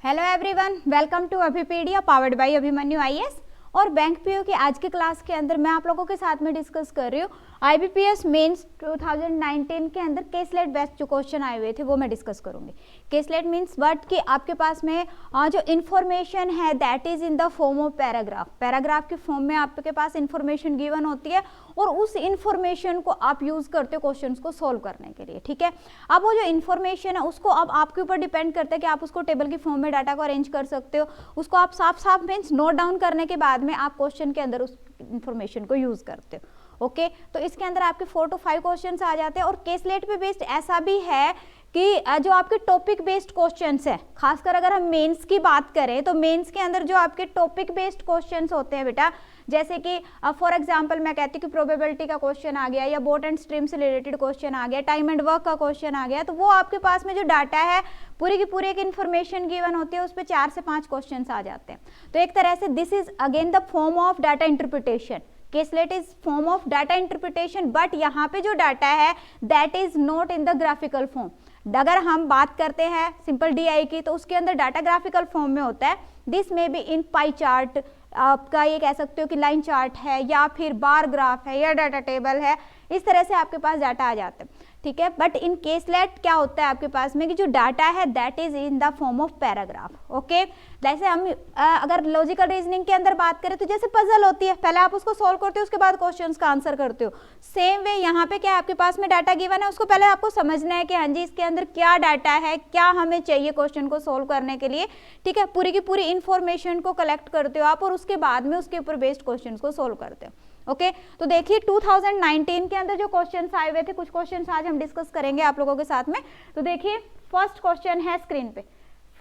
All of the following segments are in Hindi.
Hello everyone, welcome to Abhipedia powered by Abhimanyu IAS. और बैंक पीओ की आज की क्लास के अंदर मैं आप लोगों के साथ में डिस्कस कर रही हूँ आईबीपीएस मेंस 2019 के अंदर केसलेट बेस्ड जो क्वेश्चन आए हुए थे वो मैं डिस्कस करूंगी। केसलेट मीन्स व्हाट कि आपके पास में जो इन्फॉर्मेशन है that is in the form of paragraph. Paragraph के फॉर्म में आपके पास इन्फॉर्मेशन गिवन होती है और उस इन्फॉर्मेशन को आप यूज करते हो क्वेश्चंस को सोल्व करने के लिए। ठीक है, अब वो जो इन्फॉर्मेशन है उसको अब आपके ऊपर डिपेंड करता है कि आप उसको टेबल की फॉर्म में डाटा को अरेंज कर सकते हो। उसको आप साफ साफ मीन्स नोट डाउन करने के बाद में आप क्वेश्चन के अंदर उस इन्फॉर्मेशन को यूज करते हो। ओके, तो इसके अंदर आपके 4 to 5 क्वेश्चंस आ जाते हैं। और केसलेट पे बेस्ड ऐसा भी है कि जो आपके टॉपिक बेस्ड क्वेश्चंस है, खासकर अगर हम मेंस की बात करें तो मेंस के अंदर जो आपके टॉपिक बेस्ड क्वेश्चंस होते हैं बेटा, जैसे कि फॉर एग्जांपल मैं कहती हूँ कि प्रोबेबिलिटी का क्वेश्चन आ गया या बोट एंड स्ट्रीम से रिलेटेड क्वेश्चन आ गया, टाइम एंड वर्क का क्वेश्चन आ गया, तो वो आपके पास में जो डाटा है पूरी की पूरी एक इन्फॉर्मेशन गिवन होती है, उस पर 4 से 5 क्वेश्चन आ जाते हैं। तो एक तरह से this is again the form of data interpretation. Caselet is form of data interpretation, but यहाँ पे जो डाटा है that is not in the graphical form. अगर हम बात करते हैं सिंपल डीआई की तो उसके अंदर डाटा ग्राफिकल फॉर्म में होता है। दिस में बी इन पाई चार्ट, आपका ये कह सकते हो कि लाइन चार्ट है या फिर बार ग्राफ है या डाटा टेबल है, इस तरह से आपके पास डाटा आ जाता है। ठीक है, बट इन केसलेट क्या होता है आपके पास में कि जो डाटा है that is in the form of paragraph. Okay, जैसे हम अगर लॉजिकल रीजनिंग के अंदर बात करें तो जैसे पजल होती है, पहले आप उसको सॉल्व करते हो उसके बाद क्वेश्चंस का आंसर करते हो। सेम वे यहाँ पे क्या है, आपके पास में डाटा गिवन है, उसको पहले आपको समझना है कि हाँ जी इसके अंदर क्या डाटा है, क्या हमें चाहिए क्वेश्चन को सोल्व करने के लिए। ठीक है, पूरी की पूरी इंफॉर्मेशन को कलेक्ट करते हो आप और उसके बाद में उसके ऊपर बेस्ड क्वेश्चन को सोल्व करते हो। ओके, तो देखिए 2019 के अंदर जो क्वेश्चंस आए हुए थे, कुछ क्वेश्चंस आज हम डिस्कस करेंगे आप लोगों के साथ में। तो देखिए फर्स्ट क्वेश्चन है स्क्रीन पे,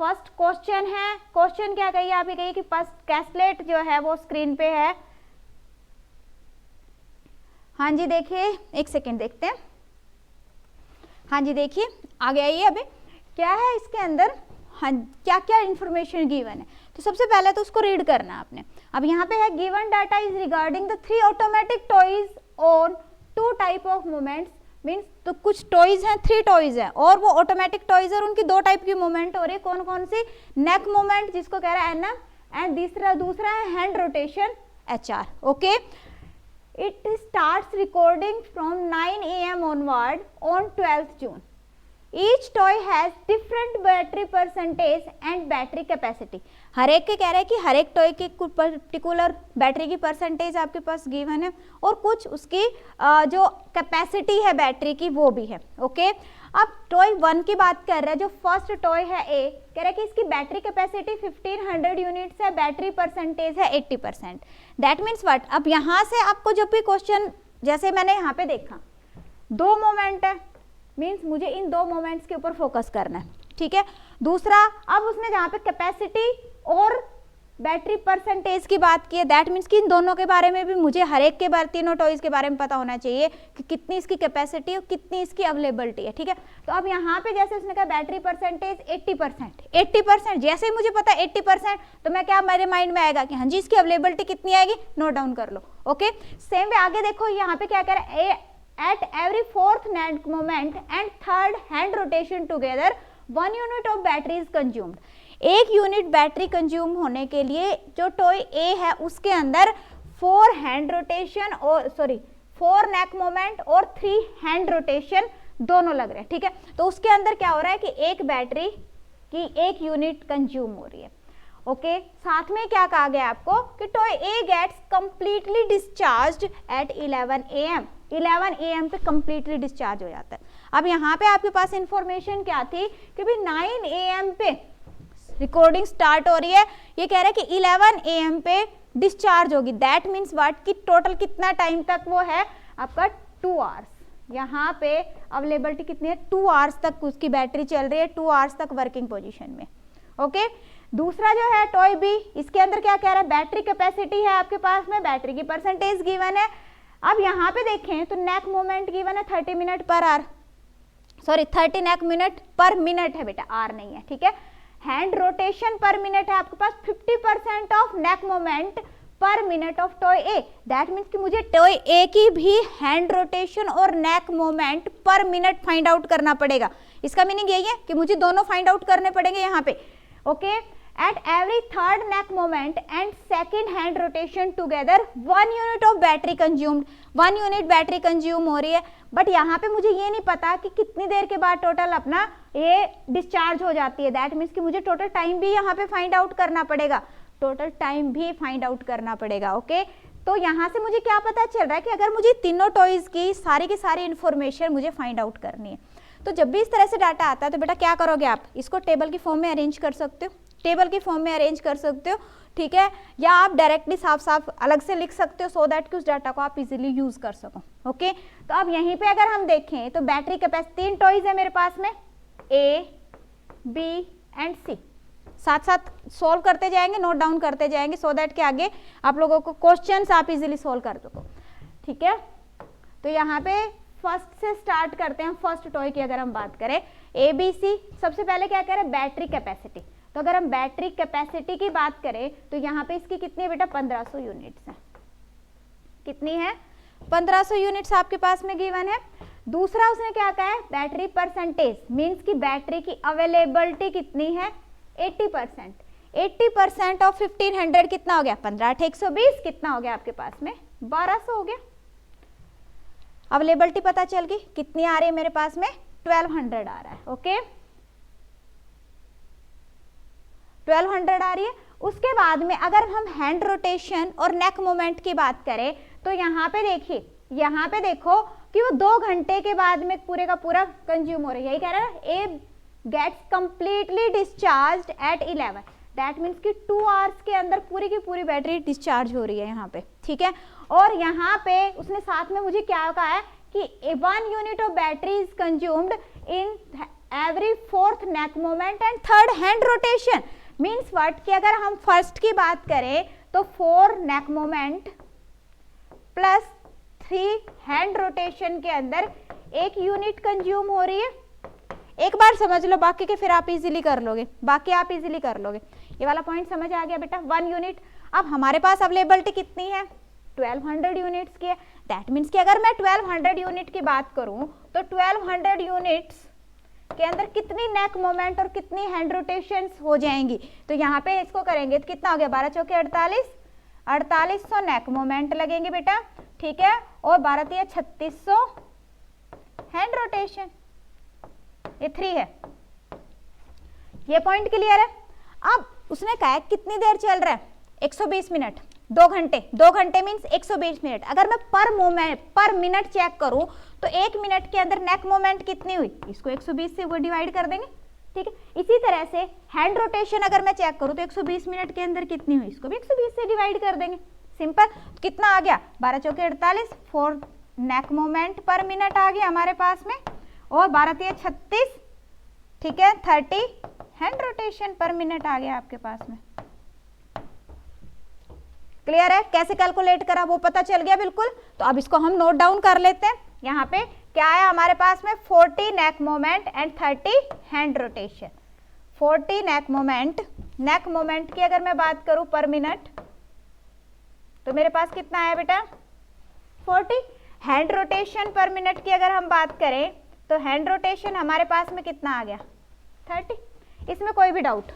फर्स्ट क्वेश्चन है, क्वेश्चन क्या कहिए आप ये कहिए कि केसलेट जो है वो स्क्रीन पे है। हाँ जी देखिए, एक सेकेंड देखते हैं। हाँ जी देखिए आगे आइए, अभी क्या है इसके अंदर, हाँ क्या क्या इंफॉर्मेशन गिवन है। तो सबसे पहले तो उसको रीड करना है आपने। अब यहाँ पे है given data is regarding the 3 automatic toys on 2 type of movements. Means तो कुछ टॉयज हैं, 3 टॉयज हैं और वो ऑटोमेटिक टॉयज और उनकी 2 टाइप की मूवमेंट हो रही है। कौन कौन सी? नेक मूवमेंट जिसको कह रहा है एनएम एंड दूसरा है hand rotation HR. Okay, it starts recording from 9 AM onward on 12th June. Each toy has different battery percentage and battery capacity. हर एक के कह रहे हैं कि हर एक टॉय की कुछ पर्टिकुलर बैटरी की परसेंटेज आपके पास गिवन है और कुछ उसकी जो कैपेसिटी है बैटरी की वो भी है। ओके, अब टॉय 1 की बात कर रहे हैं, जो फर्स्ट टॉय है ए, कह रहे हैं कि इसकी बैटरी कैपेसिटी 1500 यूनिट्स है, बैटरी परसेंटेज है 80%। दैट मीन्स व्हाट, अब यहाँ से आपको जब भी क्वेश्चन, जैसे मैंने यहाँ पे देखा 2 मोमेंट है, मीन्स मुझे इन 2 मोमेंट्स के ऊपर फोकस करना है। ठीक है, दूसरा अब उसने जहाँ पे कैपेसिटी और बैटरी परसेंटेज की बात की है, दैट मीन्स कि इन दोनों के बारे में भी मुझे हर एक के बारे, तीनों टॉयज के बारे में पता होना चाहिए कि कितनी इसकी कैपेसिटी और कितनी इसकी अवेलेबिलिटी है। ठीक है, तो अब यहाँ पे जैसे उसने कहा बैटरी परसेंटेज 80%, जैसे ही मुझे पता है 80%, तो मैं क्या, मेरे माइंड में आएगा कि हाँ जी इसकी अवेलेबिलिटी कितनी आएगी, नोट डाउन कर लो। ओके, सेम वे आगे देखो यहाँ पे क्या कह रहा है, at every 4th neck moment and 3rd hand rotation together 1 unit of battery is consumed. 1 unit battery consume होने के लिए जो टॉय ए है उसके अंदर 4 हैंड रोटेशन और 4 नेक मोमेंट और 3 हैंड रोटेशन दोनों लग रहे हैं। ठीक है, तो उसके अंदर क्या हो रहा है कि एक बैटरी की 1 यूनिट कंज्यूम हो रही है। ओके, साथ में क्या कहा गया आपको कि toy A gets completely discharged at 11 AM। 11 AM पे कंप्लीटली डिस्चार्ज हो जाता है। अब यहाँ पे आपके पास इंफॉर्मेशन क्या थी कि भाई 9 AM पे रिकॉर्डिंग स्टार्ट हो रही है, ये कह रहा है कि 11 AM पे डिस्चार्ज होगी। दैट मीन्स व्हाट कि टोटल कितना टाइम तक वो है आपका 2 आवर्स। यहाँ पे अवेलेबिलिटी कितनी है, 2 आवर्स तक उसकी बैटरी चल रही है, 2 आवर्स तक वर्किंग पोजिशन में। ओके, दूसरा जो है टॉय बी, इसके अंदर क्या कह रहा है, बैटरी कैपेसिटी है आपके पास में, बैटरी की परसेंटेज गिवन है। अब यहाँ पे देखें तो नेक मोमेंट गिवन है 30 मिनट पर आवर, 30 नेक मिनट पर मिनट है बेटा, आर नहीं है। ठीक है, हैंड रोटेशन पर मिनट है आपके पास 50% of neck moment per minute of toy A. That means कि मुझे टॉय ए की भी हैंड रोटेशन और neck moment per minute find out करना पड़ेगा। इसका मीनिंग यही है कि मुझे दोनों फाइंड आउट करने पड़ेंगे यहाँ पे। Okay. At every third neck moment and second hand rotation together 1 unit of battery consumed, 1 unit battery consume हो रही है। बट यहाँ पे मुझे ये नहीं पता कि कितनी देर के बाद टोटल अपना ये डिस्चार्ज हो जाती है। दैट मीन्स कि मुझे टोटल टाइम भी यहाँ पे फाइंड आउट करना पड़ेगा, टोटल टाइम भी फाइंड आउट करना पड़ेगा। ओके तो यहाँ से मुझे क्या पता चल रहा है कि अगर मुझे तीनों टॉयज की सारी इन्फॉर्मेशन मुझे फाइंड आउट करनी है, तो जब भी इस तरह से डाटा आता है तो बेटा क्या करोगे आप, इसको टेबल की फॉर्म में अरेंज कर सकते हो, टेबल की फॉर्म में अरेंज कर सकते हो, ठीक है, या आप डायरेक्टली साफ अलग से लिख सकते हो सो दैट कि उस डाटा को आप इजीली यूज कर सको। ओके तो अब यहीं पे अगर हम देखें तो बैटरी कैपेसिटी, 3 टॉयज है मेरे पास में, ए बी एंड सी, साथ साथ सॉल्व करते जाएंगे, नोट डाउन करते जाएंगे सो दैट कि आगे आप लोगों को क्वेश्चंस आप इजीली सॉल्व कर सको। ठीक है तो यहाँ पे फर्स्ट से स्टार्ट करते हैं। फर्स्ट टॉय की अगर हम बात करें ए बी सी, सबसे पहले क्या करें बैटरी कैपेसिटी। तो अगर हम बैटरी कैपेसिटी की बात करें तो यहाँ पे इसकी कितनी है बेटा 1500 यूनिट्स है। कितनी है 1500 यूनिट्स आपके पास में गिवन है। दूसरा उसने क्या कहा है बैटरी परसेंटेज, मींस की बैटरी की अवेलेबिलिटी कितनी है 80%। 80% ऑफ 1500 कितना हो गया 15 8 120, कितना हो गया आपके पास में 1200 हो गया। अवेलेबिलिटी पता चल गई, कितनी आ रही है मेरे पास में 1200 आ रहा है। ओके 1200 आ रही है। उसके बाद में अगर हम हैंड रोटेशन और नेक मोमेंट की बात करें तो यहाँ पे देखिए, यहाँ पे देखो कि वो 2 घंटे के बाद में पूरे का पूरा कंज्यूम हो रहा है। यही कह रहा है A gets completely discharged at 11, that means कि 2 आवर्स के अंदर पूरी की पूरी बैटरी डिस्चार्ज हो रही है यहाँ पे। ठीक है और यहाँ पे उसने साथ में मुझे क्या कहा है कि 1 unit of battery is consumed in every 4th neck moment and 3rd hand rotation. Means what कि अगर हम फर्स्ट की बात करें तो 4 neck moment plus 3 hand rotation के अंदर 1 यूनिट कंज्यूम हो रही है। एक बार समझ लो, बाकी के फिर आप इजीली कर लोगे, बाकी आप इजीली कर लोगे। ये वाला पॉइंट समझ आ गया बेटा 1 यूनिट। अब हमारे पास अवेलेबिलिटी कितनी है 1200 यूनिट्स की है। दैट मीन्स कि अगर मैं 1200 यूनिट की बात करूं तो 1200 यूनिट्स के अंदर कितनी नेक मोमेंट और कितनी हैंड रोटेशंस हो जाएंगी। तो यहाँ पे इसको करेंगे तो कितना हो गया 12 चौके 48, 4800 नेक मोमेंट लगेंगे बेटा। ठीक है और 12 तिया 3600 हैंड रोटेशन, ये 3 है। ये पॉइंट क्लियर है। अब उसने कहा कितनी देर चल रहा है 120 मिनट, 2 घंटे, 2 घंटे मीन्स 120 मिनट। अगर मैं पर मिनट चेक करूं तो 1 मिनट के अंदर नेक मोमेंट कितनी हुई, इसको 120 से वो डिवाइड कर देंगे। ठीक है इसी तरह से हैंड रोटेशन अगर मैं चेक करूं तो 120 मिनट के अंदर कितनी हुई, इसको भी 120 से डिवाइड कर देंगे। सिंपल, कितना आ गया 12 चौके 48, 4 नेक मोमेंट पर मिनट आ गया हमारे पास में, और 12 तिया 36, ठीक है 30 हैंड रोटेशन पर मिनट आ गया आपके पास में। क्लियर है, कैसे कैलकुलेट करा वो पता चल गया बिल्कुल। तो अब इसको हम नोट डाउन कर लेते हैं। यहाँ पे क्या है हमारे पास में 40 neck moment and 30 hand rotation. 40 neck moment की अगर मैं बात करूं पर मिनट तो मेरे पास कितना है बेटा 40। हैंड रोटेशन पर मिनट की अगर हम बात करें तो हैंड रोटेशन हमारे पास में कितना आ गया 30। इसमें कोई भी डाउट,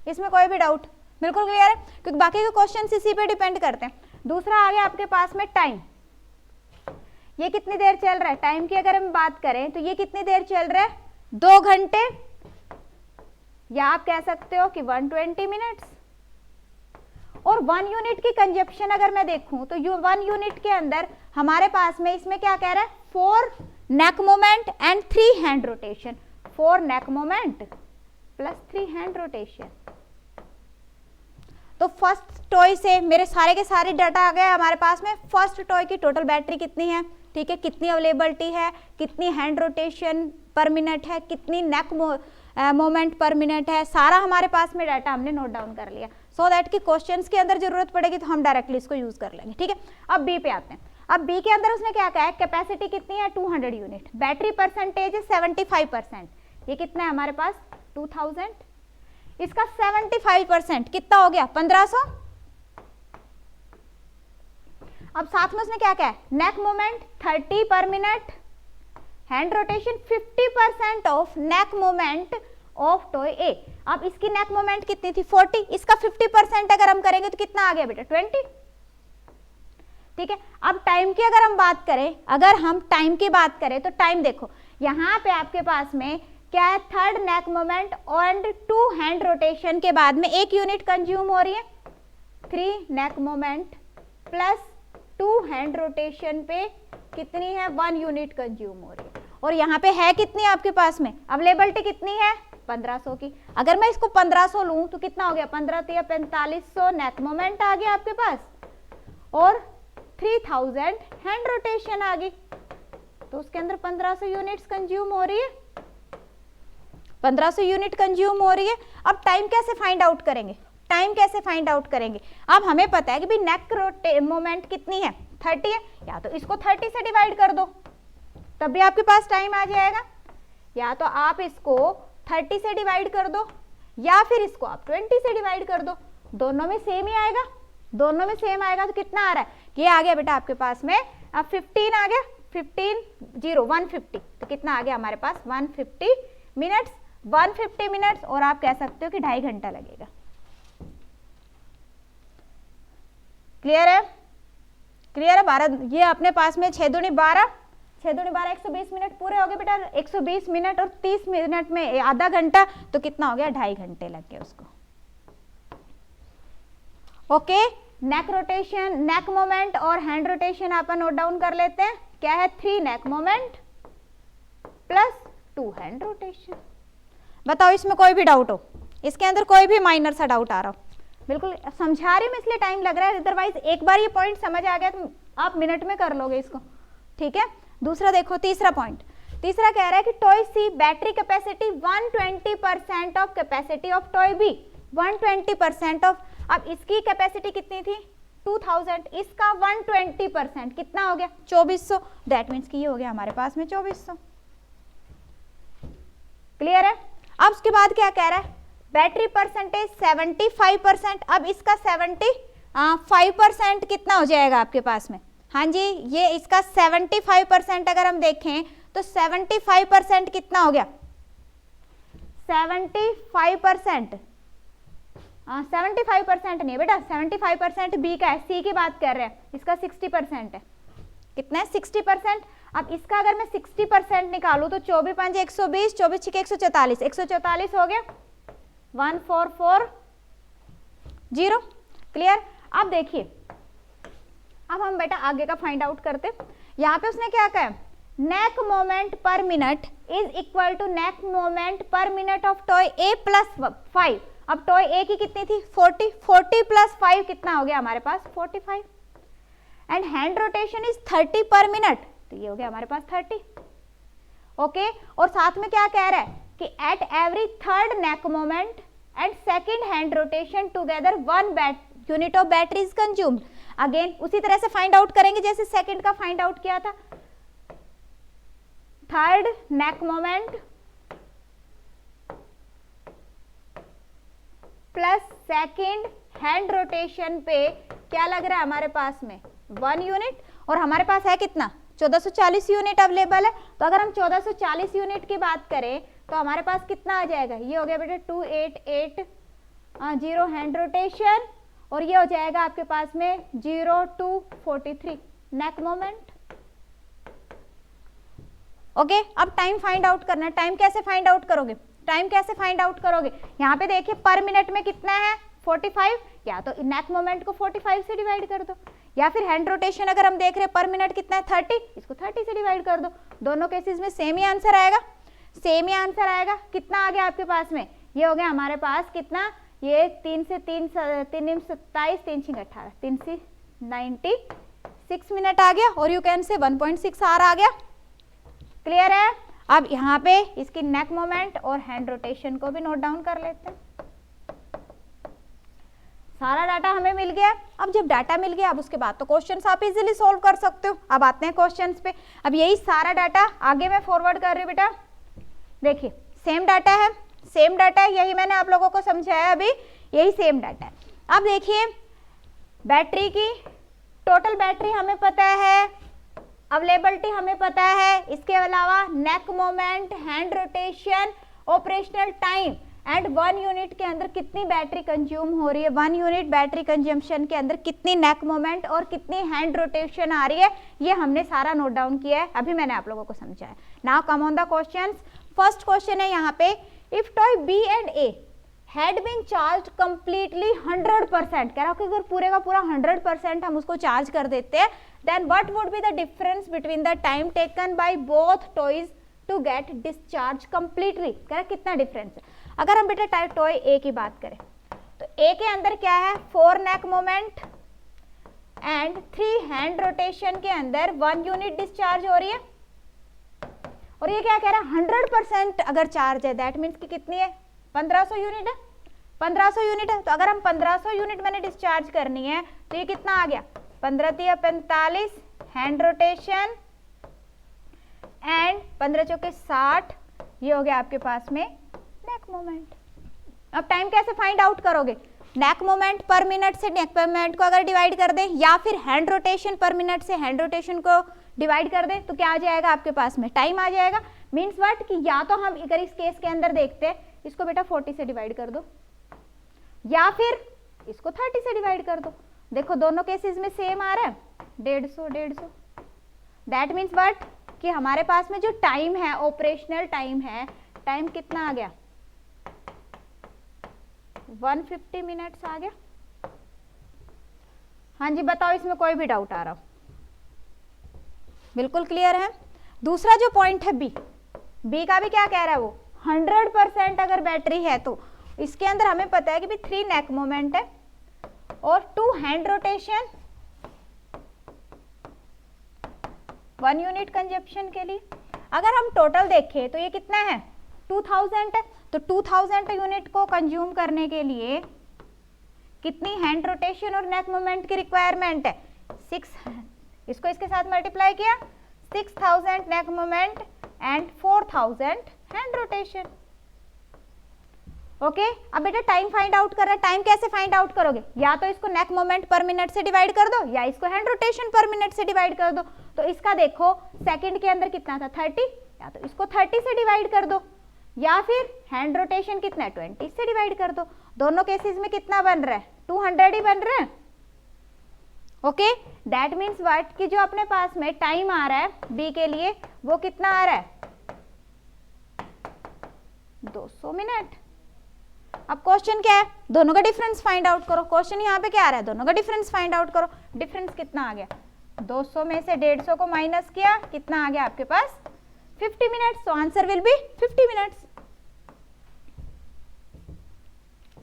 इसमें कोई भी डाउट, बिल्कुल क्लियर है, क्योंकि बाकी के क्वेश्चन इसी पे डिपेंड करते हैं। दूसरा आ गया आपके पास में टाइम, ये कितनी देर चल रहा है। टाइम की अगर हम बात करें तो ये कितनी देर चल रहा है 2 घंटे, या आप कह सकते हो कि 120 मिनट्स। और 1 यूनिट की कंजप्शन अगर मैं देखूं तो 1 यूनिट के अंदर हमारे पास में इसमें क्या कह रहा है 4 neck moment and 3 hand rotation. 4 neck moment plus 3 hand rotation. तो फर्स्ट टॉय से मेरे सारे के सारे डाटा आ गए हमारे पास में। फर्स्ट टॉय की टोटल बैटरी कितनी है, ठीक है, कितनी अवेलेबिलिटी है, कितनी हैंड रोटेशन पर मिनट है, कितनी नेक मोमेंट पर मिनट है, सारा हमारे पास में डाटा हमने नोट डाउन कर लिया सो दैट कि क्वेश्चंस के अंदर जरूरत पड़ेगी तो हम डायरेक्टली इसको यूज कर लेंगे। ठीक है अब बी पे आते हैं। अब बी के अंदर उसने क्या कहा है कैपेसिटी कितनी है 200 यूनिट, बैटरी परसेंटेज है 75%। ये कितना है हमारे पास 2000, इसका 75% कितना हो गया 1500। अब साथ में उसने क्या कहा है नेक moment 30 per minute, hand rotation 50% of neck moment of toy A. अब इसकी नेक मोमेंट कितनी थी 40, इसका 50% अगर हम करेंगे तो कितना आ गया बेटा 20। ठीक है, अब टाइम की अगर हम बात करें, अगर हम टाइम की बात करें तो टाइम देखो यहाँ पे आपके पास में क्या है, third neck moment and 2 hand rotation के बाद में 1 यूनिट कंज्यूम हो रही है। 3 नेक मोमेंट प्लस 2 हैंड रोटेशन पे कितनी है 1 यूनिट कंज्यूम हो रही है। और यहाँ पे है कितनी आपके पास में अवेलेबिलिटी कितनी है 1500 की। अगर मैं इसको 1500 लूं तो कितना हो गया 15 या 4500 नेक मोमेंट आ गया आपके पास और 3000 हैंड रोटेशन आ गई। तो उसके अंदर 1500 यूनिट्स कंज्यूम हो रही है, 1500 यूनिट कंज्यूम हो रही है। अब टाइम कैसे फाइंड आउट करेंगे, टाइम कैसे फाइंड आउट करेंगे। अब हमें पता है कि भाई नेक मोमेंट कितनी है 30 है, या तो इसको 30 से डिवाइड कर दो तब भी आपके पास टाइम आ जाएगा, या तो आप इसको 30 से डिवाइड कर दो या फिर इसको आप 20 से डिवाइड कर दो, दोनों में सेम ही आएगा, दोनों में सेम आएगा। तो कितना आ रहा है, ये आ गया बेटा आपके पास में अब 15 आ गया, 150, तो कितना आ गया हमारे पास 150 मिनट्स, 150 मिनट्स। और आप कह सकते हो कि 2.5 घंटा लगेगा। क्लियर है, क्लियर है। 12 ये अपने पास में 6 दूनी 12, 6 दूनी 12 120 मिनट पूरे हो गए बेटा। 120 मिनट और 30 मिनट में आधा घंटा, तो कितना हो गया 2.5 घंटे लग गए उसको। ओके, नेक रोटेशन, नेक मोमेंट और हैंड रोटेशन आप नोट डाउन कर लेते हैं। क्या है 3 नेक मोमेंट प्लस 2 हैंड रोटेशन। बताओ इसमें कोई भी डाउट हो, इसके अंदर कोई भी माइनर सा डाउट आ रहा हो। बिल्कुल समझा रही हूँ इसलिए टाइम लग रहा है, अदरवाइज एक बार ये पॉइंट समझ आ गया तो आप मिनट में कर लोगे इसको। ठीक है, दूसरा देखो, तीसरा पॉइंट, तीसरा कह रहा है कि toy C battery capacity 120% of capacity of toy B, 120% of. अब इसकी कैपेसिटी कितनी थी 2000, इसका 120% कितना हो गया 2400, दैट मीन्स कि ये हो गया हमारे पास में 2400। क्लियर है। अब उसके बाद क्या कह रहा है, बैटरी परसेंटेज 75%। अब इसका 75% कितना हो जाएगा आपके पास में, हाँ जी ये इसका 75% अगर हम देखें तो 75% कितना हो गया 75%, 75% नहीं बेटा, 75% बी का है, सी की बात कर रहे हैं, इसका 60% है। कितना है 60%। अब इसका अगर मैं 60% निकालूं तो 24 5 120, 24 6 144, 144 हो गया 1440। क्लियर। अब देखिए, अब हम बेटा आगे का फाइंड आउट करते। यहाँ पे उसने क्या कहा, neck moment per minute is equal to neck moment per minute of toy A plus 5। अब टॉय ए की कितनी थी 40, 40 प्लस 5 कितना हो गया हमारे पास 45। And hand rotation is 30 per minute, तो ये हो गया हमारे पास 30। ओके, और साथ में क्या कह रहा है कि at every third neck moment and second hand rotation together 1 unit of battery is consumed. Again उसी तरह से फाइंड आउट करेंगे जैसे सेकंड का फाइंड आउट किया था। Third neck moment plus second hand rotation पे क्या लग रहा है हमारे पास में 1 यूनिट, और हमारे पास है कितना 1440 यूनिट अवेलेबल है। तो अगर हम 1440 यूनिट की बात करें तो हमारे पास कितना आ जाएगा, ये हो गया बेटा 2880 हैंड रोटेशन, और ये हो जाएगा आपके पास में 0 to 43 नेक मोमेंट। ओके, अब टाइम फाइंड आउट करना है। टाइम कैसे फाइंड आउट करोगे, टाइम कैसे फाइंड आउट करोगे, यहाँ पे देखिए पर मिनट में कितना है 45, या तो नेक मोमेंट को 45 से डिवाइड कर दो, या फिर हैंड रोटेशन अगर हम देख रहे हैं पर मिनट कितना है 30, इसको 30 से डिवाइड कर दो। दोनों केसेस में सेम ही आंसर आएगा, सेम ही आंसर आएगा। कितना आ गया आपके पास में, ये हो गया हमारे पास कितना, ये 3 से 3 3 27 3 6 18 3 से 96 मिनट आ गया, और यू कैन से 1.6 आवर आ गया। क्लियर है। अब यहाँ पे इसकी नेक मोमेंट और हैंड रोटेशन को भी नोट डाउन कर लेते हैं। सारा डाटा हमें मिल गया। अब जब डाटा मिल गया, अब उसके बाद तो क्वेश्चंस आप इजीली सॉल्व कर सकते हो। अब आते हैं क्वेश्चंस पे। अब यही सारा डाटा आगे मैं फॉरवर्ड कर रही हूँ बेटा। देखिए सेम डाटा है, सेम डाटा है, यही मैंने आप लोगों को समझाया अभी, यही सेम डाटा है। अब देखिए बैटरी की टोटल बैटरी हमें पता है, अवेलेबिलिटी हमें पता है, इसके अलावा neck moment, hand rotation operational time and 1 unit के अंदर कितनी बैटरी कंज्यूम हो रही है, 1 यूनिट बैटरी कंजम्पशन के अंदर कितनी नेक मोमेंट और कितनी हैंड रोटेशन आ रही है, ये हमने सारा नोट डाउन किया है, अभी मैंने आप लोगों को समझाया। Now come on the questions. First question है यहाँ पे, if toy B and A had been charge completely 100%, कह रहा हूँ कि अगर पूरे का पूरा 100% हम उसको चार्ज कर देते हैं, then what would be the difference between the time taken by both toys to get discharge completely, कह रहा कितना डिफरेंस है। अगर हम बेटा टाइप टॉय ए की बात करें तो ए के अंदर क्या है, 4 neck moment and 3 hand rotation के अंदर 1 यूनिट डिस्चार्ज हो रही है, और ये क्या कह रहा है 100% अगर चार्ज है, दैट मीन्स कि कितनी है 1500 यूनिट है, 1500 यूनिट है। तो अगर हम 1500 यूनिट मैंने डिस्चार्ज करनी है तो ये कितना आ गया, 15 × 45 हैंड रोटेशन एंड 15 × 60, ये हो गया आपके पास में नेक मोमेंट। अब टाइम कैसे फाइंड आउट करोगे, नेक मोमेंट पर मिनट से नेक मोमेंट को अगर डिवाइड कर दें, या फिर हैंड रोटेशन पर मिनट से हैंड रोटेशन को डिवाइड कर दें, तो क्या आ जाएगा आपके पास में, टाइम आ जाएगा। मीन्स व्हाट कि या तो हम अगर इस केस के अंदर देखते हैं, इसको बेटा 40 से डिवाइड कर दो, या फिर इसको 30 से डिवाइड कर दो। देखो दोनों केसेस में सेम आ रहा है 150। दैट मीन्स व्हाट कि हमारे पास में जो टाइम है, ऑपरेशनल टाइम है, टाइम कितना आ गया 150 मिनट्स आ गया। हाँ जी बताओ, इसमें कोई भी डाउट आ रहा हो, बिल्कुल क्लियर है। दूसरा जो पॉइंट है बी का भी क्या कह रहा है वो, 100% अगर बैटरी है तो इसके अंदर हमें पता है कि भी 3 नेक मोमेंट है और 2 हैंड रोटेशन, 1 यूनिट कंजप्शन के लिए। अगर हम टोटल देखें तो ये कितना है 2000 है, तो 2000 यूनिट को कंज्यूम करने के लिए कितनी हैंड रोटेशन और नेक मोमेंट की रिक्वायरमेंट है 6, इसको इसके साथ मल्टीप्लाई किया 6000 neck moment and 4000 hand rotation. Okay अब बेटा टाइम फाइंड आउट कर रहा है, टाइम कैसे फाइंड आउट करोगे, या तो इसको नेक मोमेंट पर मिनट से डिवाइड कर दो, या इसको हैंड रोटेशन पर मिनट से डिवाइड कर दो। तो इसका देखो सेकंड के अंदर कितना था 30, या तो इसको 30 से डिवाइड कर दो, या फिर हैंड रोटेशन कितना है 20 से डिवाइड कर दो। दोनों केसेस में कितना बन रहा है 200 ही बन रहा है। ओके दैट मीन्स व्हाट कि जो अपने पास में टाइम आ रहा है बी के लिए वो कितना आ रहा है 200 मिनट। अब क्वेश्चन क्या है, दोनों का डिफरेंस फाइंड आउट करो। क्वेश्चन यहाँ पे क्या आ रहा है, दोनों का डिफरेंस फाइंड आउट करो। डिफरेंस कितना आ गया, 200 में से 150 को माइनस किया, कितना आ गया आपके पास 50 minutes. So answer will be 50 minutes.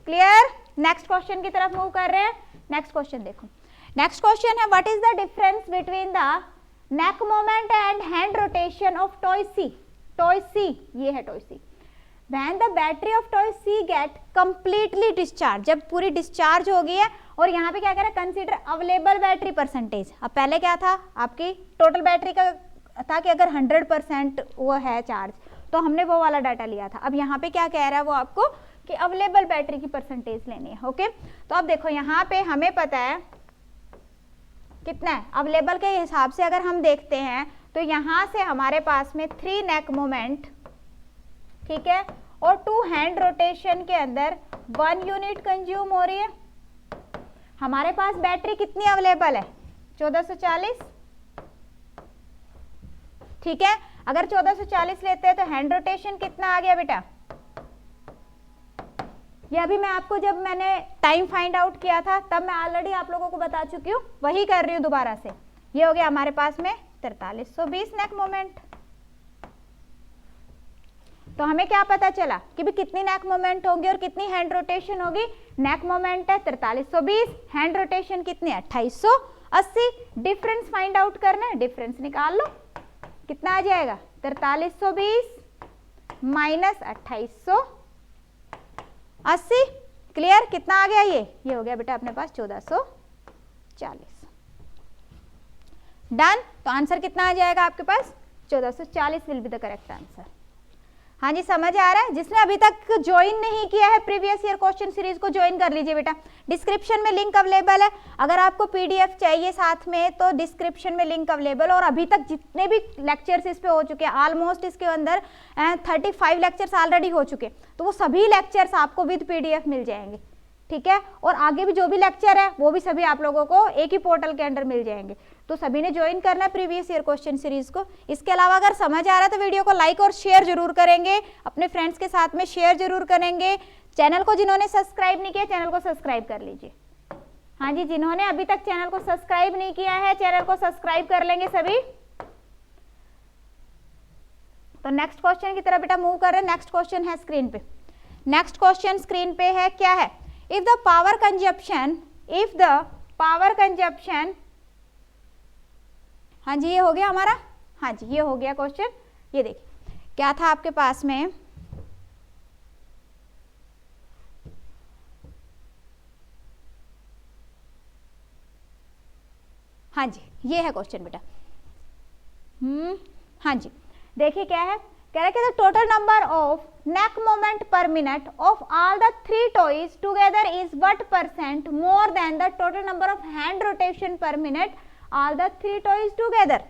Clear. Next question की तरफ मूव कर रहे हैं। नेक्स्ट क्वेश्चन देखो, नेक्स्ट क्वेश्चन है what is the difference between the neck moment and hand rotation of toy C. Toy C, ये है toy C. When the battery of toy C get completely discharge, जब पूरी डिस्चार्ज हो गई है, और यहाँ पे क्या कह रहा है कंसीडर अवेलेबल बैटरी परसेंटेज। अब पहले क्या था आपकी टोटल बैटरी का था कि अगर 100% वो है चार्ज, तो हमने वो वाला डाटा लिया था। अब यहाँ पे क्या कह रहा है वो आपको कि अवेलेबल बैटरी की परसेंटेज लेनी है। ओके तो अब देखो यहाँ पे हमें पता है कितना है अवेलेबल के हिसाब से अगर हम देखते हैं तो यहाँ से हमारे पास में 3 नेक मोमेंट, ठीक है, और 2 हैंड रोटेशन के अंदर 1 यूनिट कंज्यूम हो रही है। हमारे पास बैटरी कितनी अवेलेबल है 1440, ठीक है। अगर 1440 लेते हैं तो हैंड रोटेशन कितना आ गया बेटा, ये अभी मैं आपको जब मैंने टाइम फाइंड आउट किया था तब मैं ऑलरेडी आप लोगों को बता चुकी हूँ, वही कर रही हूँ दोबारा से। ये हो गया हमारे पास में 4320 नेक मोमेंट। तो हमें क्या पता चला कि भी कितनी नेक मोमेंट होंगी और कितनी हैंड रोटेशन होगी। नेक मोमेंट है 4320, हैंड रोटेशन कितनी है 2880। डिफरेंस फाइंड आउट करना है, डिफरेंस निकाल लो, कितना आ जाएगा 4320 माइनस 2880। क्लियर, कितना आ गया ये हो गया बेटा अपने पास 1440। डन। तो आंसर कितना आ जाएगा आपके पास 1440 will be the correct answer. हाँ जी, समझ आ रहा है? जिसने अभी तक ज्वाइन नहीं किया है प्रीवियस ईयर क्वेश्चन सीरीज को ज्वाइन कर लीजिए बेटा, डिस्क्रिप्शन में लिंक अवेलेबल है। अगर आपको पीडीएफ चाहिए साथ में तो डिस्क्रिप्शन में लिंक अवेलेबल। और अभी तक जितने भी लेक्चर्स इस पे हो चुके हैं, ऑलमोस्ट इसके अंदर 35 लेक्चर्स ऑलरेडी हो चुके हैं, तो वो सभी लेक्चर्स आपको विद पीडीएफ मिल जाएंगे, ठीक है। और आगे भी जो भी लेक्चर है वो भी सभी आप लोगों को एक ही पोर्टल के अंदर मिल जाएंगे। तो सभी ने ज्वाइन करना है प्रीवियस ईयर क्वेश्चन सीरीज को। इसके अलावा अगर समझ आ रहा है तो वीडियो को लाइक और शेयर जरूर करेंगे, अपने फ्रेंड्स के साथ में शेयर जरूर करेंगे। चैनल को जिन्होंने सब्सक्राइब नहीं किया, चैनल को सब्सक्राइब कर लीजिए। हाँ जी, जिन्होंने अभी तक चैनल को सब्सक्राइब नहीं किया है, चैनल को सब्सक्राइब कर लेंगे सभी। तो नेक्स्ट क्वेश्चन की तरफ बेटा मूव कर रहे हैं। नेक्स्ट क्वेश्चन है स्क्रीन पे। नेक्स्ट क्वेश्चन स्क्रीन पे है, क्या है? इफ द पावर कंजप्शन, हाँ जी ये हो गया हमारा, हाँ जी ये हो गया क्वेश्चन। ये देखिए क्या था आपके पास में, हाँ जी ये है क्वेश्चन बेटा। हाँ जी देखिए क्या है, कह रहा है कि the total number of neck moment per minute of all the 3 toys together is what % more than the total number of hand rotation पर minute all the 3 toys together.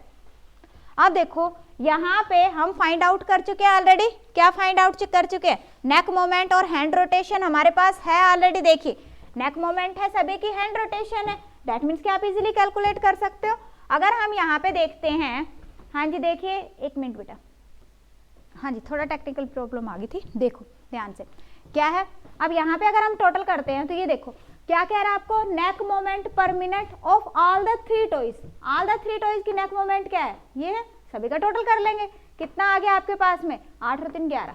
अब देखो यहाँ पे हम फाइंड आउट कर चुके हैं ऑलरेडी। क्या फाइंड आउट कर चुके हैं? नेक मोमेंट और हैंड रोटेशन हमारे पास है ऑलरेडी। देखिए नेक मोमेंट है सभी की, हैंड रोटेशन है, दैट मीन्स कि आप इजीली कैलकुलेट कर सकते हो। अगर हम यहाँ पे देखते हैं, हाँ जी देखिए एक मिनट बेटा, हाँ जी थोड़ा टेक्निकल प्रॉब्लम आ गई थी, देखो ध्यान से क्या है। अब यहाँ पे अगर हम टोटल करते हैं तो ये देखो क्या कह रहा है आपको, neck moment per minute of all the 3 toys. All the 3 toys की नेक मोमेंट क्या है? ये है, सभी का टोटल कर लेंगे। कितना आ गया आपके पास में? 8 और 3 11,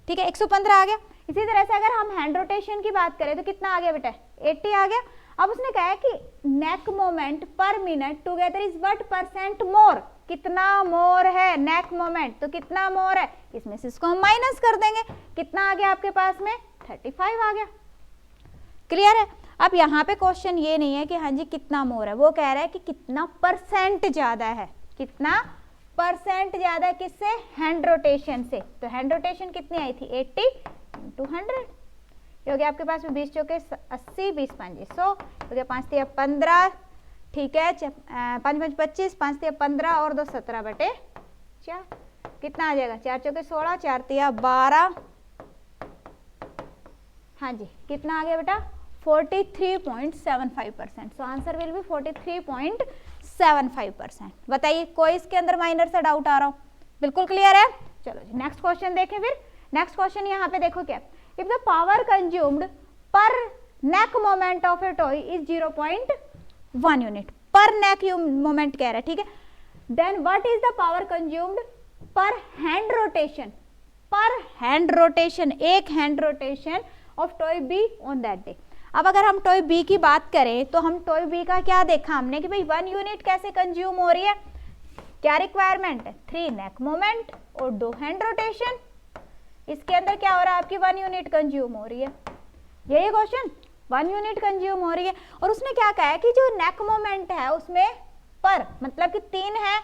ठीक है 115 आ गया। इसी तरह से अगर हम हैंड रोटेशन की बात करें तो कितना आ गया बेटा? 80 आ गया। अब उसने कहा है कि neck moment per minute together is what % more. कितना मोर है नेक मोमेंट? तो कितना मोर है, इसमें से इसको हम माइनस कर देंगे। कितना आ गया आपके पास में? 35 आ गया। क्लियर है? अब यहाँ पे क्वेश्चन ये नहीं है कि हाँ जी कितना मोर है, वो कह रहा है कि कितना % ज्यादा है। कितना % ज्यादा है किससे? हैंड रोटेशन से। तो हैंड रोटेशन कितनी आई थी? 80 × 100। ये हो गया आपके पास में 20 चौके 80, 20 5 100, हो गया 5 3 15, ठीक है 5 5 25, 5 3 15 और 2 17/4। कितना आ जाएगा? 4 चौके 16, 4 3 12, हाँ जी कितना आ गया बेटा? 43.75%। सो आंसर विल बी 43.75%। बताइए कोई इसके अंदर माइनर से डाउट आ रहा हो? बिल्कुल क्लियर है? चलो जी नेक्स्ट क्वेश्चन देखें फिर। नेक्स्ट क्वेश्चन यहाँ पे देखो क्या, if the power consumed per neck moment of a toy is 0.1 unit. Per neck moment कह रहा है, ठीक है। Then what is the power consumed per hand rotation? Per hand rotation, एक hand rotation of toy B on that day. अब अगर हम टॉय बी की बात करें तो हम टॉय बी का क्या देखा हमने कि भाई 1 यूनिट कैसे कंज्यूम हो रही है। क्या रिक्वायरमेंट है? 3 नेक मोमेंट और 2 हैंड रोटेशन। इसके अंदर क्या हो रहा है? आपकी 1 यूनिट कंज्यूम हो रही है। यही क्वेश्चन, 1 यूनिट कंज्यूम हो रही है। और उसने क्या कहा है कि जो नेक मोमेंट है उसमें पर मतलब कि 3 है,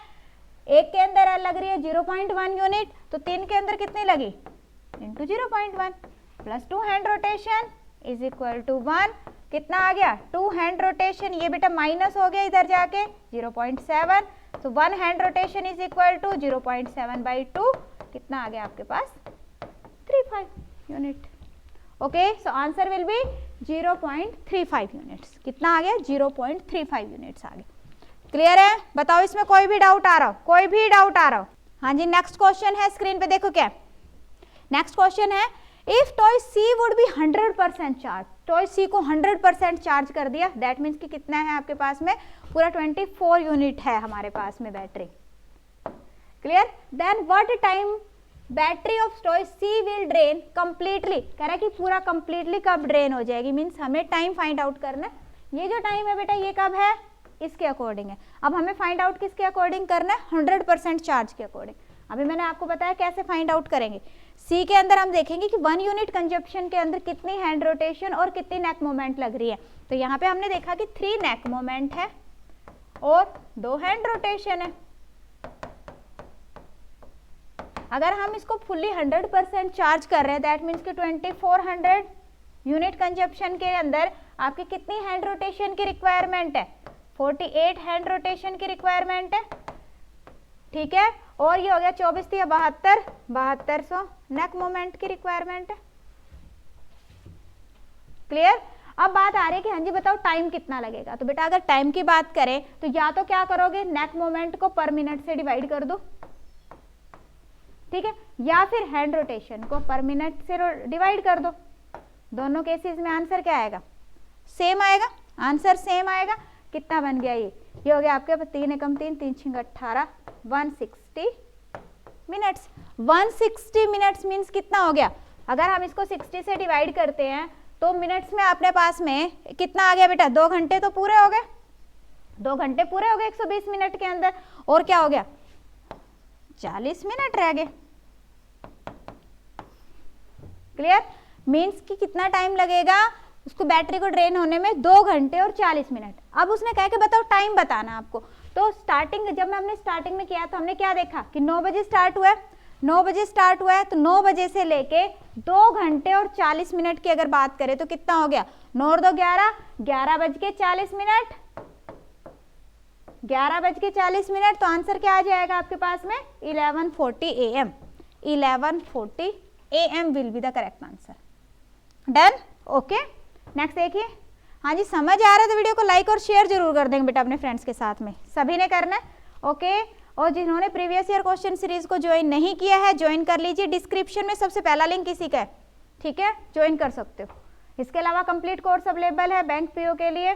एक के अंदर लग रही है 0.1 यूनिट, तो 3 के अंदर कितनी लगी? Into 0.1 plus 2 hand rotation is equal to 1। कितना आ गया? 2 हैंड रोटेशन, ये बेटा माइनस हो गया इधर जाके 0.7, तो 1 hand rotation is equal to 0.7/2। कितना आ गया आपके पास? 35 unit. Okay, so answer will be 0.35 units. कितना आ गया? 0.35 यूनिट्स आ गया। क्लियर है? बताओ इसमें कोई भी डाउट आ रहा हो? कोई भी डाउट आ रहा हो? हाँ जी नेक्स्ट क्वेश्चन है स्क्रीन पे देखो क्या। नेक्स्ट क्वेश्चन है, if toy C would be 100% charge. Toy C को 100% चार्ज कर दिया, दैट मीन्स कि कितना है आपके पास में? पूरा 24 यूनिट है हमारे पास में battery. Clear? Then what time battery of toy C will drain completely. कह रहा है कि पूरा कंप्लीटली कब ड्रेन हो जाएगी, मीन्स हमें टाइम फाइंड आउट करना है। ये जो टाइम है बेटा ये कब है? इसके अकॉर्डिंग है। अब हमें फाइंड आउट किसके अकॉर्डिंग करना है? 100% चार्ज के अकॉर्डिंग। अभी मैंने आपको बताया कैसे फाइंड आउट करेंगे। सी के अंदर हम देखेंगे कि 1 यूनिट कंजप्शन के अंदर कितनी हैंड रोटेशन और कितनी नेक मोमेंट लग रही है। तो यहाँ पे हमने देखा कि 3 नेक मोमेंट है और 2 हैंड रोटेशन है। अगर हम इसको फुल्ली 100% चार्ज कर रहे हैं दैट मीन्स कि 2400 यूनिट कंजप्शन के अंदर आपकी कितनी हैंड रोटेशन की रिक्वायरमेंट है, 48 हैंड रोटेशन की रिक्वायरमेंट है, ठीक है। और ये हो गया 24 या 7200 नेक मोमेंट की रिक्वायरमेंट है। क्लियर। अब बात आ रही है कि हाँ जी बताओ टाइम कितना लगेगा। तो बेटा अगर टाइम की बात करें तो या तो क्या करोगे, नेक मोमेंट को पर मिनट से डिवाइड कर दो, ठीक है, या फिर हैंड रोटेशन को पर मिनट से डिवाइड कर दो। दोनों केसेस में आंसर क्या आएगा, सेम आएगा, आंसर सेम आएगा। कितना बन गया ये हो गया आपके 3 एकम 3 3 6 18 160 मिनट्स। 160 मिनट्स मीन्स कितना हो गया, अगर हम इसको 60 से डिवाइड करते हैं तो मिनट्स में अपने पास में कितना आ गया बेटा, 2 घंटे तो पूरे हो गए, 2 घंटे पूरे हो गए 120 मिनट के अंदर। और क्या हो गया, 40 मिनट रह गए। क्लियर। मीन्स कि कितना टाइम लगेगा उसको बैटरी को ड्रेन होने में, 2 घंटे और 40 मिनट। अब उसने कहा कि बताओ टाइम बताना आपको। तो स्टार्टिंग जब हमने स्टार्टिंग में किया तो हमने क्या देखा कि 9 बजे स्टार्ट हुआ है, 9 बजे स्टार्ट हुआ है तो 9 बजे से लेके 2 घंटे और 40 मिनट की अगर बात करें तो कितना हो गया, 9 और 2 11, 11 बज के 40 मिनट, 11 बज के 40 मिनट। तो आंसर क्या आ जाएगा आपके पास में, 11:40 AM। 11:40 AM will be the correct answer. Done, okay. Next देखिए। हाँ जी समझ आ रहा है तो वीडियो को लाइक और शेयर जरूर कर देंगे बेटा अपने फ्रेंड्स के साथ में, सभी ने करना है, ओके। और जिन्होंने प्रीवियस ईयर क्वेश्चन सीरीज को ज्वाइन नहीं किया है ज्वाइन कर लीजिए, डिस्क्रिप्शन में सबसे पहला लिंक इसी का है, ठीक है, ज्वाइन कर सकते हो। इसके अलावा कंप्लीट कोर्स अवेलेबल है बैंक पीओ के लिए,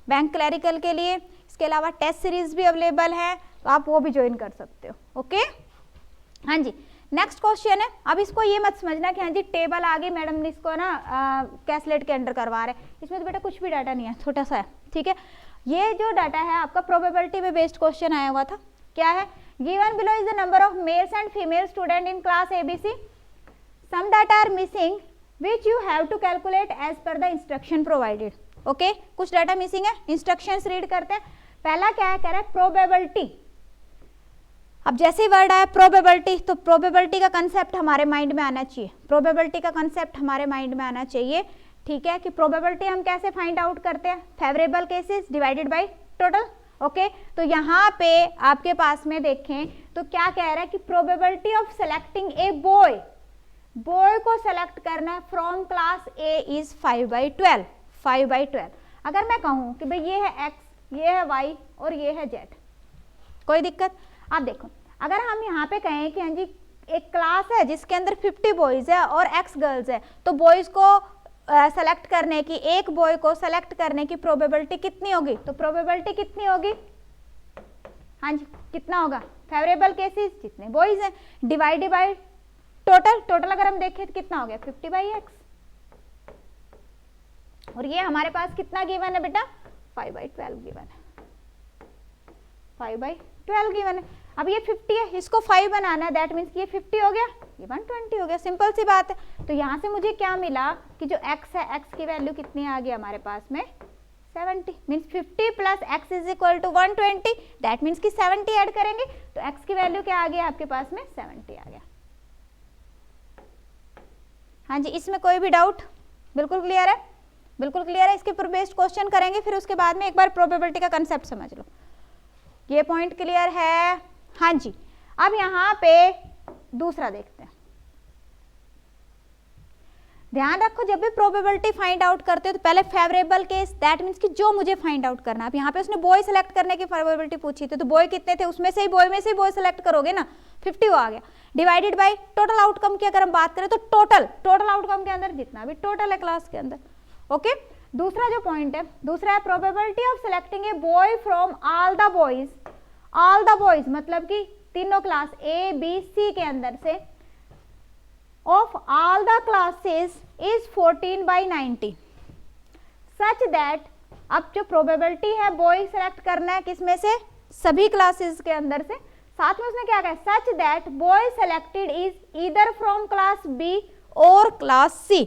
बैंक क्लरिकल के लिए, इसके अलावा टेस्ट सीरीज भी अवेलेबल है, तो आप वो भी ज्वाइन कर सकते हो, ओके। हाँ जी नेक्स्ट क्वेश्चन है। अब इसको ये मत समझना कि हाँ जी टेबल आ गई मैडम ने इसको ना कैसलेट के अंडर करवा रहे हैं, इसमें तो बेटा कुछ भी डाटा नहीं है, छोटा सा है, ठीक है। ये जो डाटा है आपका प्रोबेबिलिटी पे बेस्ड क्वेश्चन आया हुआ था। क्या है, given below is the number of males and female student in class ABC, some data are missing which you have to calculate as per the instruction provided. Okay, कुछ डाटा मिसिंग है, इंस्ट्रक्शंस रीड करते हैं। पहला क्या है, कह रहा है प्रोबेबिलिटी। अब जैसे ही वर्ड आया प्रोबेबिलिटी, तो प्रोबेबिलिटी का कंसेप्ट हमारे माइंड में आना चाहिए, प्रोबेबिलिटी का कंसेप्ट हमारे माइंड में आना चाहिए, ठीक है। कि प्रोबेबिलिटी हम कैसे फाइंड आउट करते हैं, favourable cases divided by total, okay. तो यहाँ पे आपके पास में देखें तो क्या कह रहा है कि probability of selecting a boy, boy को सेलेक्ट करना फ्रॉम क्लास ए इज 5/12, 5/12। अगर मैं कहूँ कि भाई ये है x, ये है y और ये है z, कोई दिक्कत। आप देखो अगर हम यहाँ पे कहें कि हाँ जी एक क्लास है जिसके अंदर 50 बॉयज है और x गर्ल्स है, तो बॉयज को सेलेक्ट करने की, एक बॉय को सेलेक्ट करने की प्रोबेबिलिटी कितनी होगी, तो प्रोबेबिलिटी कितनी होगी, हाँ जी कितना होगा, फेवरेबल केसेस जितने बॉयज हैं डिवाइडेड बाय टोटल, टोटल अगर हम देखें तो कितना हो गया 50/x, और ये हमारे पास कितना गिवन है बेटा 5/12 गिवन है, 5/12 गिवन है। अब ये 50 है, इसको 5 बनाना है, दैट मीन्स ये 50 हो गया, ये 120 हो गया, सिंपल सी बात है। तो यहाँ से मुझे क्या मिला कि जो x है, x की वैल्यू कितनी आ गई हमारे पास में 70, मीन्स 50 + x = 120, दैट मीन्स कि 70 ऐड करेंगे तो x की वैल्यू क्या आ गया आपके पास में 70 आ गया। हाँ जी इसमें कोई भी डाउट, बिल्कुल क्लियर है, बिल्कुल क्लियर है। इसके ऊपर बेस्ड क्वेश्चन करेंगे, फिर उसके बाद में एक बार प्रोबेबिलिटी का कंसेप्ट समझ लो, ये पॉइंट क्लियर है। हाँ जी अब यहाँ पे दूसरा देखते हैं, ध्यान रखो जब भी प्रोबेबिलिटी फाइंड आउट करते हो तो पहले फेवरेबल केस, दैट मीन्स कि जो मुझे फाइंड आउट करना है। अब यहाँ पे उसने बॉय सेलेक्ट करने की प्रोबेबिलिटी पूछी थी, तो बॉय कितने थे, उसमें से ही बॉय में से ही बॉय सेलेक्ट करोगे ना, 50 वो आ गया, डिवाइडेड बाय टोटल आउटकम की अगर हम बात करें तो टोटल आउटकम के अंदर जितना भी टोटल है क्लास के अंदर, ओके। दूसरा जो पॉइंट है, दूसरा है probability of selecting a boy from all the boys, all the boys मतलब कि तीनों क्लास ए बी सी के अंदर से, of all the classes is 14/90 such that, अब जो प्रोबेबिलिटी है बॉय सेलेक्ट करना है किसमें से, सभी क्लासेस के अंदर से, साथ में उसने क्या कहा, such that boy selected is either from class B or class C,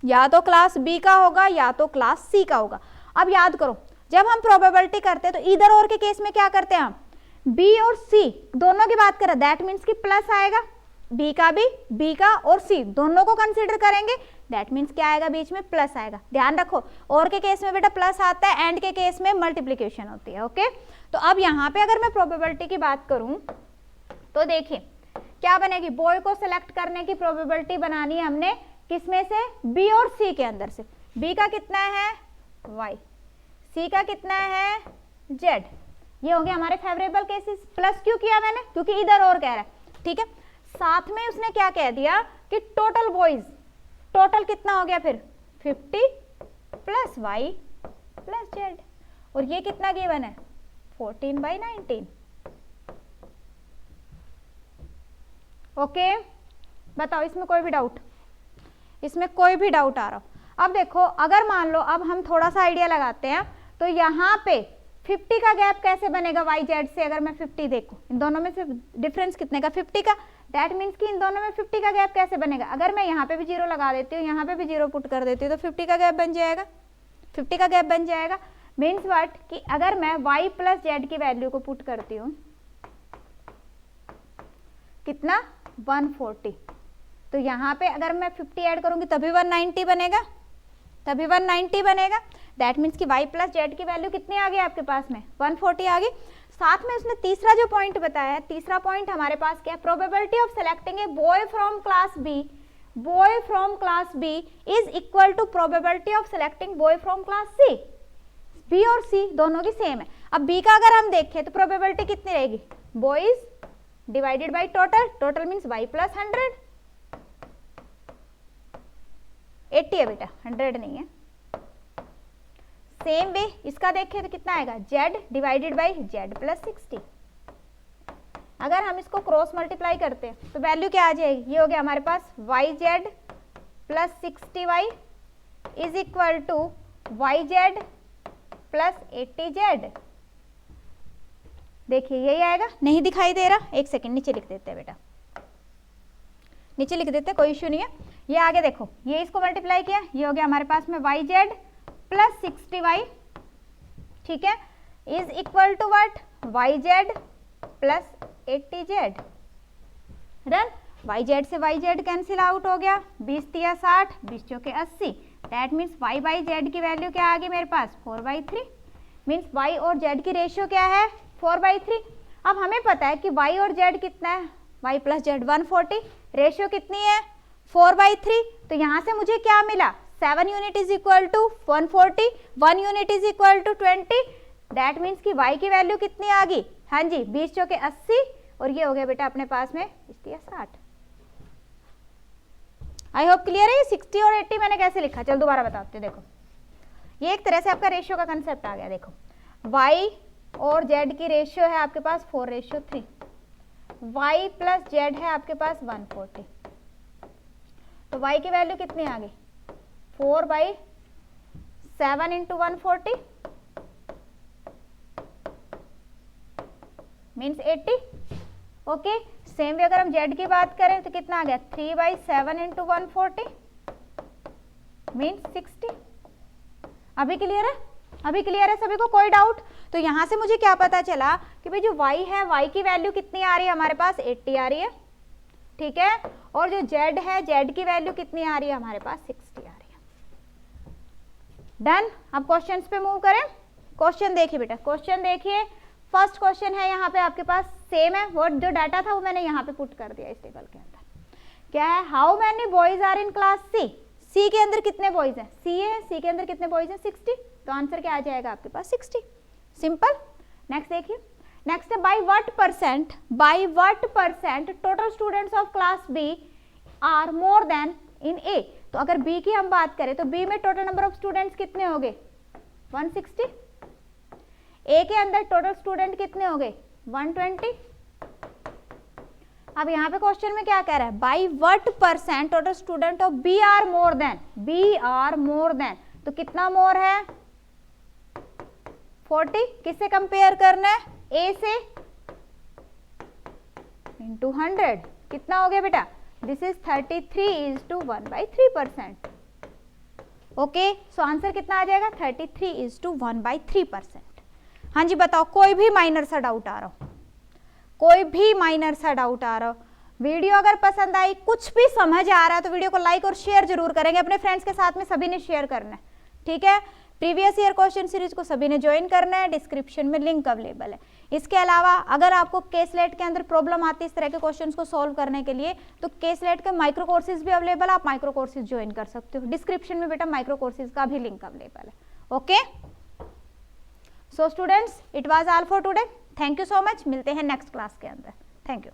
या तो क्लास बी का होगा या तो क्लास सी का होगा। अब याद करो जब हम प्रोबेबिलिटी करते हैं तो ईदर और के केस में क्या करते हैं हम, बी और सी दोनों की बात करें, दैट मीन्स कि प्लस आएगा, बी का भी, बी का और सी दोनों को कंसीडर करेंगे, दैट मीन्स क्या आएगा बीच में, प्लस आएगा। ध्यान रखो और के केस में बेटा प्लस आता है, एंड के केस में मल्टीप्लिकेशन होती है। ओके, तो अब यहाँ पे अगर मैं प्रोबेबिलिटी की बात करूँ तो देखिए क्या बनेगी, बॉय को सिलेक्ट करने की प्रोबेबिलिटी बनानी है हमने किसमें से, बी और सी के अंदर से। बी का कितना है वाई, सी का कितना है जेड, ये हो गया हमारे फेवरेबल केसेस। प्लस क्यों किया मैंने, क्योंकि इधर और कह रहा है, ठीक है। साथ में उसने क्या कह दिया कि टोटल बॉयज, टोटल कितना हो गया फिर 50 प्लस वाई प्लस जेड, और ये कितना गिवन है 14/19। ओके, बताओ इसमें कोई भी डाउट, इसमें कोई भी डाउट आ रहा हो। अब देखो अगर मान लो, अब हम थोड़ा सा आइडिया लगाते हैं, तो यहाँ पे 50 का गैप कैसे बनेगा वाई जेड से, अगर मैं 50 देखूं, इन दोनों में से डिफरेंस कितने का 50 का, दैट मीन्स कि इन दोनों में 50 का गैप कैसे बनेगा, अगर मैं यहाँ पे भी 0 लगा देती हूँ, यहाँ पे भी 0 पुट कर देती हूँ, तो 50 का गैप बन जाएगा, 50 का गैप बन जाएगा। मीन्स व्हाट कि अगर मैं y प्लस जेड की वैल्यू को पुट करती हूँ कितना 140, तो यहाँ पे अगर मैं 50 ऐड करूंगी तभी 190 बनेगा, तभी 190 बनेगा। दैट मीन्स कि y प्लस जेड की वैल्यू कितनी आ गई आपके पास में 140 आ गई। साथ में उसने तीसरा जो पॉइंट बताया है, तीसरा पॉइंट हमारे पास क्या है, probability of selecting a boy from class B, boy from class B is equal to probability of selecting boy from class C. B और सी दोनों की सेम है। अब बी का अगर हम देखें तो प्रोबेबिलिटी कितनी रहेगी, boys divided by total, total means y plus 100, 80 है बेटा, 100 नहीं है। सेम वे इसका देखें तो कितना आएगा, z divided by z plus 60। अगर हम इसको क्रॉस मल्टीप्लाई करते हैं तो वैल्यू क्या आ जाएगी, ये हो गया हमारे पास yz plus 60y is equal to yz plus 80z। देखिए यही आएगा, नहीं दिखाई दे रहा, एक सेकंड नीचे लिख देते हैं बेटा, नीचे लिख देते हैं, कोई इश्यू नहीं है। ये आगे देखो, ये इसको मल्टीप्लाई किया, ये हो गया हमारे पास में yz प्लस 60y, ठीक है, is equal to what yz plus 80z। Done, yz से yz कैंसिल आउट हो गया, 20 तिया 60, 20 चौके 80, that means y by Z की वैल्यू क्या आ गई मेरे पास 4/3। मीन्स y और z की रेशियो क्या है 4/3। अब हमें पता है कि y और z कितना है, y प्लस जेड 140, रेशियो कितनी है 4/3। तो यहाँ से मुझे क्या मिला, 7 unit is equal to 140, 1 unit is equal to 20, that means कि y की वैल्यू कितनी आ गई, हाँ जी 20 चौके 80, और ये हो गया बेटा अपने पास में 60। आई होप क्लियर है। 60 और 80 मैंने कैसे लिखा, चल दोबारा बताते देखो, ये एक तरह से आपका रेशियो का कंसेप्ट आ गया। देखो y और z की रेशियो है आपके पास 4:3, y प्लस जेड है आपके पास 140, तो y की वैल्यू कितनी आ गई 4/7 into 140 means 80। Okay, same way अगर हम z की बात करें तो कितना आ गया 3/7 इंटू 140 मीन्स 60। अभी क्लियर है, अभी क्लियर है सभी को, कोई डाउट। तो यहाँ से मुझे क्या पता चला कि भाई जो y है y की वैल्यू कितनी आ रही है हमारे पास 80 आ रही है, ठीक है, और जो z है z की वैल्यू कितनी आ रही है हमारे पास 60 आ रही है। डन, अब क्वेश्चंस पे मूव करें। क्वेश्चन देखिए बेटा, क्वेश्चन देखिए, फर्स्ट क्वेश्चन है यहाँ पे आपके पास सेम है, वो जो डाटा था वो मैंने यहाँ पे पुट कर दिया इस टेबल के अंदर। क्या है, how many boys are in class C, C के अंदर कितने बॉयज हैं, सी है, सी के अंदर कितने बॉयज हैं 60, तो आंसर क्या आ जाएगा आपके पास 60, सिंपल। नेक्स्ट देखिए, नेक्स्ट है by what percent total students of class B are more than in A. तो अगर बी की हम बात करें तो बी में टोटल नंबर ऑफ स्टूडेंट्स कितने हो गए 160, ए के अंदर टोटल स्टूडेंट कितने हो गए 120। अब यहाँ पे क्वेश्चन में क्या कह रहा है, by what percent total student of B are more than, तो कितना मोर है 40, किससे कंपेयर करना है ए से इंटू 100, कितना हो गया बेटा, this is 33:1/3%। Okay, so answer कितना आ जाएगा 33:1/3%। हाँ जी बताओ, कोई भी माइनर सा डाउट आ रहा हो, कोई भी माइनर सा डाउट आ रहा हो, वीडियो अगर पसंद आई, कुछ भी समझ आ रहा है तो वीडियो को लाइक और शेयर जरूर करेंगे, अपने फ्रेंड्स के साथ में सभी ने शेयर करना है, ठीक है। प्रीवियस ईयर क्वेश्चन सीरीज को सभी ने ज्वाइन करना है, डिस्क्रिप्शन में लिंक अवेलेबल है। इसके अलावा अगर आपको केसलेट के अंदर प्रॉब्लम आती है इस तरह के क्वेश्चंस को सॉल्व करने के लिए, तो केसलेट के माइक्रो कोर्सेज भी अवेलेबल है, आप माइक्रो कोर्सेज ज्वाइन कर सकते हो। डिस्क्रिप्शन में बेटा माइक्रो कोर्सेज का भी लिंक अवेलेबल है। Okay, so students, it was all for today. Thank you so much, मिलते हैं नेक्स्ट क्लास के अंदर। Thank you.